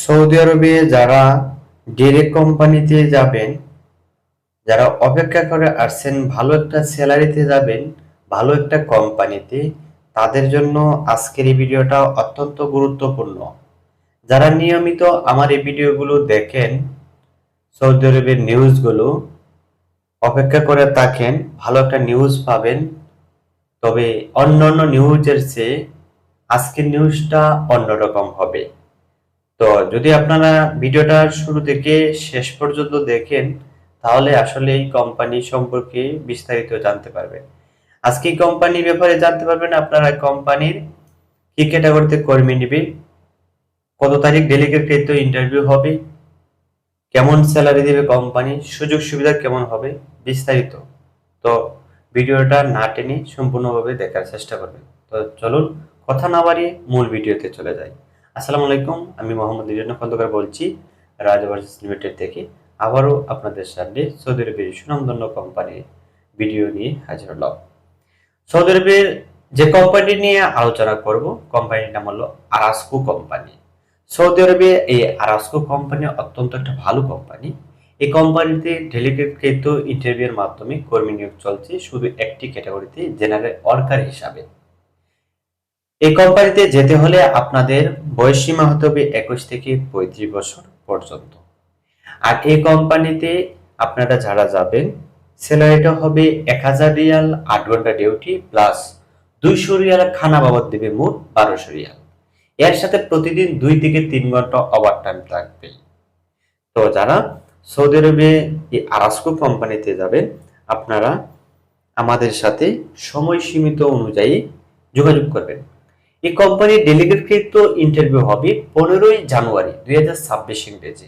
Saudi আরবে যারা direct কোম্পানিতে যাবেন, যারা অপেক্ষা করে আসছেন ভালো একটা স্যালারিতে যাবেন, ভালো একটা কোম্পানিতে, তাদের জন্য আজকের এই ভিডিওটা অত্যন্ত গুরুত্বপূর্ণ। যারা নিয়মিত আমার এই ভিডিওগুলো দেখেন, সৌদি আরবের নিউজগুলো অপেক্ষা করে থাকেন, ভালো একটা নিউজ পাবেন। তবে অন্যান্য নিউজের চেয়ে আজকের নিউজটা অন্যরকম হবে। তো যদি আপনারা ভিডিওটা শুরু থেকে শেষ পর্যন্ত দেখেন, তাহলে আসলে এই কোম্পানি সম্পর্কে বিস্তারিত জানতে পারবেন। আজকে এই কোম্পানির ব্যাপারে জানতে পারবেন আপনারা কোম্পানির কি ক্যাটাগরিতে কর্মী নেবে, কত তারিখ ডেলিগেট ইন্টারভিউ হবে, কেমন স্যালারি দেবে কোম্পানি, সুযোগ সুবিধা কেমন হবে, বিস্তারিত। তো ভিডিওটা না টেনে সম্পূর্ণভাবে দেখার চেষ্টা করবেন। তো চলুন কথা না বাড়িয়ে মূল ভিডিওতে চলে যাই। আসসালামু আলাইকুম, আমি মোহাম্মদ লিটন খন্দকার বলছি রাজ ওভারসিজ লিমিটেড থেকে। আবারও আপনাদের সামনে সৌদি আরবের সুনামধন্য কোম্পানির ভিডিও নিয়ে হাজির হলাম। সৌদি আরবের যে কোম্পানি নিয়ে আলোচনা করব, কোম্পানির নাম হলো আরাস্কো কোম্পানি। সৌদি আরবে এই আরাস্কো কোম্পানি অত্যন্ত একটা ভালো কোম্পানি। এই কোম্পানিতে ডেলিগেট ইন্টারভিউর মাধ্যমে কর্মী নিয়োগ চলছে শুধু একটি ক্যাটাগরিতে, জেনারেল ওয়ার্কার হিসাবে। এই কোম্পানিতে যেতে হলে আপনাদের বয়স সীমা হতে হবে 21 থেকে 35 বছর পর্যন্ত। আর এই কোম্পানিতে আপনারা যারা যাবেন, স্যালারিটা হবে 1000 রিয়াল 8 ঘন্টা ডিউটি প্লাস 200 রিয়াল খানা বাবদ দেবে, মোট 1200 রিয়াল। এর সাথে প্রতিদিন 2 থেকে 3 ঘন্টা ওভারটাইম থাকবে। তো যারা সৌদি আরবে এই আরাস্কো কোম্পানিতে যাবেন, আপনারা আমাদের সাথে সময় সীমিত অনুযায়ী যোগাযোগ করবেন। এই কোম্পানির ডেলিগেট ইন্টারভিউ হবে 15 জানুয়ারি 2026 ইংরেজি।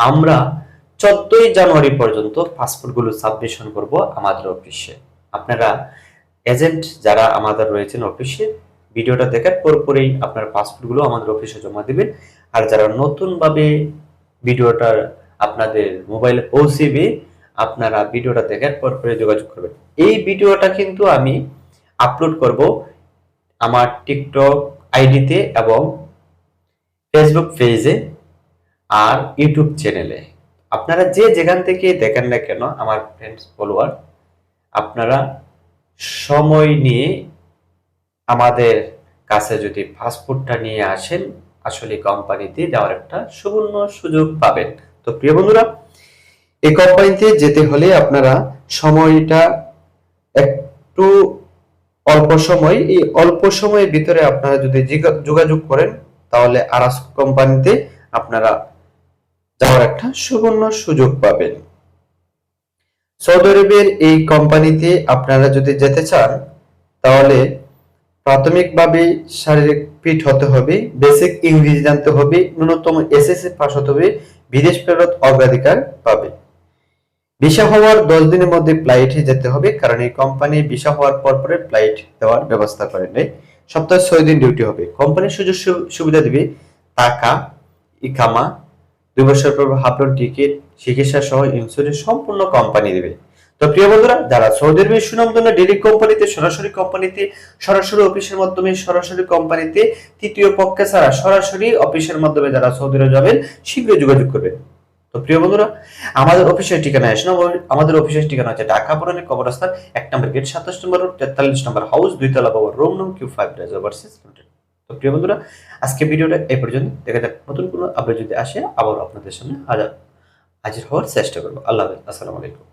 আমরা 14 জানুয়ারি পর্যন্ত পাসপোর্টগুলো সাবমিশন করব আমাদের অফিসে। আপনারা এজেন্ট যারা আমাদের রয়েছেন অফিসে, ভিডিওটা দেখার পরপরই আপনার পাসপোর্টগুলো আমাদের অফিসে জমা দিবেন। আর যারা নতুনভাবে ভিডিওটা আপনাদের মোবাইলে পৌঁছেবে, আপনারা ভিডিওটা দেখার পরপরই যোগাযোগ করবেন। এই ভিডিওটা কিন্তু আমি আপলোড করব আমার টিকটক আইডিতে এবং ফেসবুক পেজে আর ইউটিউব চ্যানেলে। আপনারা যে যেখান থেকে দেখেন না কেন আমার ফ্রেন্ডস ফলোয়ার, আপনারা সময় নিয়ে আমাদের কাছে যদি পাসপোর্টটা নিয়ে আসেন, আসলে কোম্পানিতে যাওয়ার একটা সুবর্ণ সুযোগ পাবেন। তো প্রিয় বন্ধুরা, এই কোম্পানিতে যেতে হলে আপনারা সময়টা একটু অল্প সময়, এই অল্প সময়ের ভিতরে আপনারা যদি যোগাযোগ করেন, তাহলে আরাস্কো কোম্পানিতে আপনারা যাওয়ার একটা সুবর্ণ সুযোগ পাবেন। সৌদি আরবের এই কোম্পানিতে আপনারা যদি যেতে চান, তাহলে প্রাথমিকভাবে শারীরিক ফিট হতে হবে, বেসিক ইংরেজি জানতে হবে, ন্যূনতম এসএসসি পাস হতে হবে, বিদেশ ফেরত অগ্রাধিকার পাবে। ভিসা হওয়ার 10 দিনের মধ্যে ফ্লাইটে যেতে হবে, কারণ এই কোম্পানি ভিসা হওয়ার পর পরে ফ্লাইট দেওয়ার ব্যবস্থা করে নেয়। সপ্তাহে 6 দিন ডিউটি হবে। কোম্পানির সুযোগ সুবিধা দিবে টাকা, ইকামা, 2 বছর পর হাফ লোন টিকিট, চিকিৎসা সহ ইন্স্যুরেন্স সম্পূর্ণ কোম্পানি দিবে। তো প্রিয় বন্ধুরা, যারা সৌদি আরবের সুনামধন্য ডিরেক্ট কোম্পানিতে সরাসরি অফিসের মাধ্যমে, সরাসরি কোম্পানিতে তৃতীয় পক্ষে ছাড়া সরাসরি অফিসের মাধ্যমে যারা সৌদি আরবে যাবেন, শীঘ্রই যোগাযোগ করবেন। তো প্রিয় বন্ধুরা, আমাদের অফিসের ঠিকানা আসুন। আমাদের অফিসের ঠিকানা হচ্ছে ঢাকা পুরানি কবরস্থান, 1 নম্বর গেট, 27 নম্বর রোড, 43 নম্বর হাউস, 2 তলা পাওয়ার রুম নং Q5 রাজ ওভারসিজ লিমিটেড। তো প্রিয় বন্ধুরা, আজকে ভিডিওটা এই পর্যন্ত। দেখা যাক নতুন কোনো আপডেট যদি আসে, আবার আপনাদের সামনে হাজির হওয়ার চেষ্টা করবো। আল্লাহ হাফেজ, আসসালামু আলাইকুম।